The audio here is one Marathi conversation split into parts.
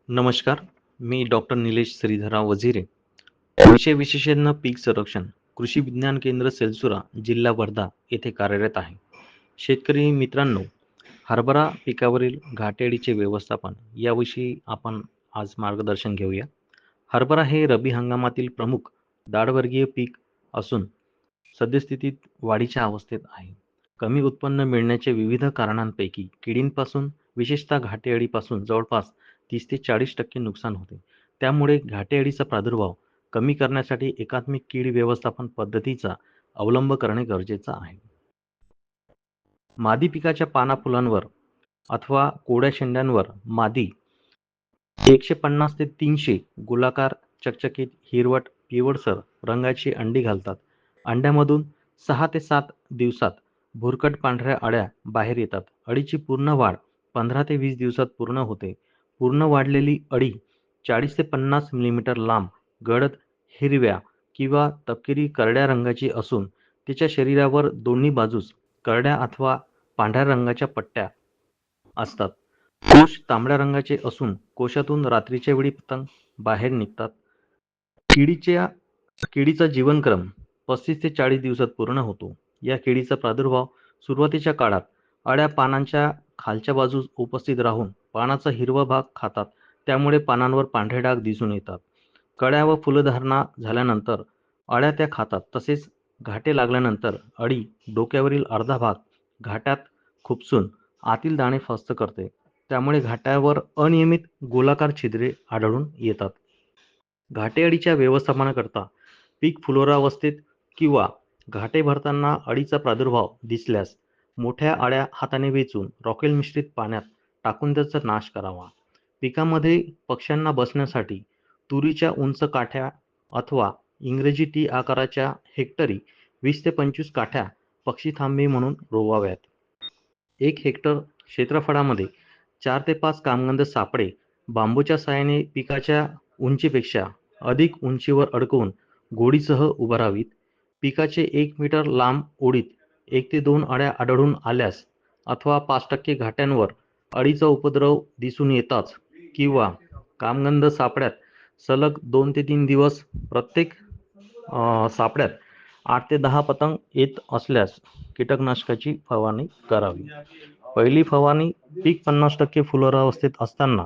नमस्कार. मी डॉक्टर निलेश श्रीधरराव वझिरे, विषय विशेषज्ञ पीक संरक्षण, कृषी विज्ञान केंद्र सेलसुरा, जिल्हा वर्धा येथे कार्यरत आहे. शेतकरी मित्रांनो, हरभरा पिकावरील घाटेअळीचे व्यवस्थापन याविषयी आपण आज मार्गदर्शन घेऊया. हरभरा हे रब्बी हंगामातील प्रमुख दाडवर्गीय पीक असून सद्यस्थितीत वाढीच्या अवस्थेत आहे. कमी उत्पन्न मिळण्याच्या विविध कारणांपैकी किडींपासून, विशेषतः घाटेअळीपासून जवळपास 30 ते 40% नुकसान होते. त्यामुळे घाटेअळीचा प्रादुर्भाव कमी करण्यासाठी एकात्मिक कीड व्यवस्थापन पद्धतीचा अवलंब करणे गरजेचे आहे. मादी पिकाच्या पाना-फुलांवर अथवा कोवळ्या शेंड्यांवर मादी 150 ते 300 गोलाकार, चकचकीत, हिरवट, पिवळसर रंगाची अंडी घालतात. अंड्यामधून 6 ते 7 दिवसात भुरकट पांढऱ्या अळ्या बाहेर येतात. अळीची पूर्ण वाढ 15 ते 20 दिवसात पूर्ण होते. पूर्ण वाढलेली अळी 40 ते 50 मिलीमीटर लांब, गडद हिरव्या किंवा तपकिरी करड्या रंगाची असून तिच्या शरीरावर दोन्ही बाजूस करड्या अथवा पांढऱ्या रंगाच्या पट्ट्या असतात. कोश तांबड्या रंगाचे असून कोशातून रात्रीच्या वेळी पतंग बाहेर निघतात. किडीच्या किडीचा जीवनक्रम 35 ते 40 दिवसात पूर्ण होतो. या किडीचा प्रादुर्भाव सुरुवातीच्या काळात अळ्या पानांच्या खालच्या बाजूस उपस्थित राहून पानाचा हिरवा भाग खातात. त्यामुळे पानांवर पांढरे डाग दिसून येतात. कळ्या व फुलधारणा झाल्यानंतर अळ्या त्या खातात. तसेच घाटे लागल्यानंतर अळी डोक्यावरील अर्धा भाग घाट्यात खुपसून आतील दाणे फस्त करते. त्यामुळे घाट्यावर अनियमित गोलाकार छिद्रे आढळून येतात. घाटेअळीच्या व्यवस्थापनाकरता पीक फुलोरावस्थेत किंवा घाटे भरताना अळीचा प्रादुर्भाव दिसल्यास मोठ्या अळ्या हाताने वेचून रॉकेल मिश्रित पाण्यात टाकून त्याचा नाश करावा. पिकामध्ये पक्ष्यांना बसण्यासाठी तुरीच्या उंच काठ्या अथवा इंग्रजी टी आकाराच्या हेक्टरी 20 ते 25 काठ्या पक्षीथांबी म्हणून रोवाव्यात. 1 हेक्टर क्षेत्रफळामध्ये 4 ते 5 कामगंध सापळे बांबूच्या साहाय्याने पिकाच्या उंचीपेक्षा अधिक उंचीवर अडकवून गोडीसह उभारावीत. पिकाचे 1 मीटर लांब ओळीत 1 ते 2 अळ्या आढळून आल्यास अथवा 5% घाट्यांवर अळीचा उपद्रव दिसून येताच किंवा कामगंध सापळ्यात सलग 2 ते 3 दिवस प्रत्येक सापळ्यात 8 ते 10 पतंग येत असल्यास कीटकनाशकाची फवारणी करावी. पहिली फवारणी पीक 50% फुलोरावस्थेत असताना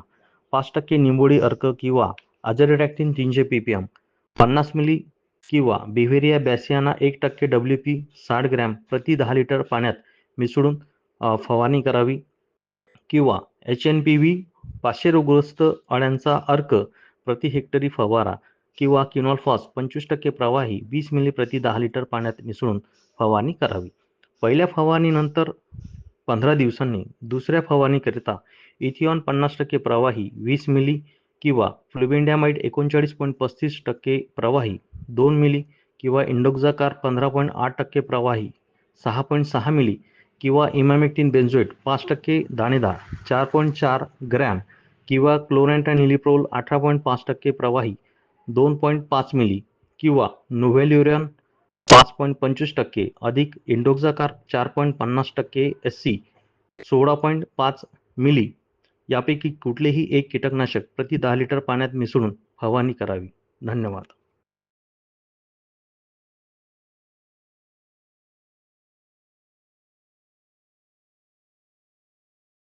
5% निंबोळी अर्क किंवा अझाडिरॅक्टिन 300 ppm 50 मिली किंवा बिव्हेरिया बॅसियाना 1% WP 60 ग्रॅम प्रति 10 लिटर पाण्यात मिसळून फवारणी करावी. किंवा HNPV 500 रोगग्रस्त अळ्यांचा अर्क प्रति हेक्टरी फवारा किंवा क्विनोलफॉस 25% प्रवाही 20 मिली प्रति 10 लिटर पाण्यात मिसळून फवारणी करावी. पहिल्या फवारणीनंतर 15 दिवसांनी दुसऱ्या फवारणीकरिता इथिऑन 50% प्रवाही 20 मिली किंवा फ्लुबेंडामाइड 39.35% प्रवाही 2 मिली किंवा इंडोक्साकार 15.8% प्रवाही 6.6 मिली किंवा इमॅमेक्टिन बेंझोएट 5% दाणेदार 4.4 ग्रॅम किंवा क्लोरॅन्ट्रानिलिप्रोल 18.5% प्रवाही 2.5 मिली किंवा नोव्हेल्युरॉन 5.25% अधिक इंडोक्साकार 4.50% SC 16.5 मिली यापैकी कुठलेही एक कीटकनाशक प्रति 10 लिटर पाण्यात मिसळून फवारणी करावी. धन्यवाद.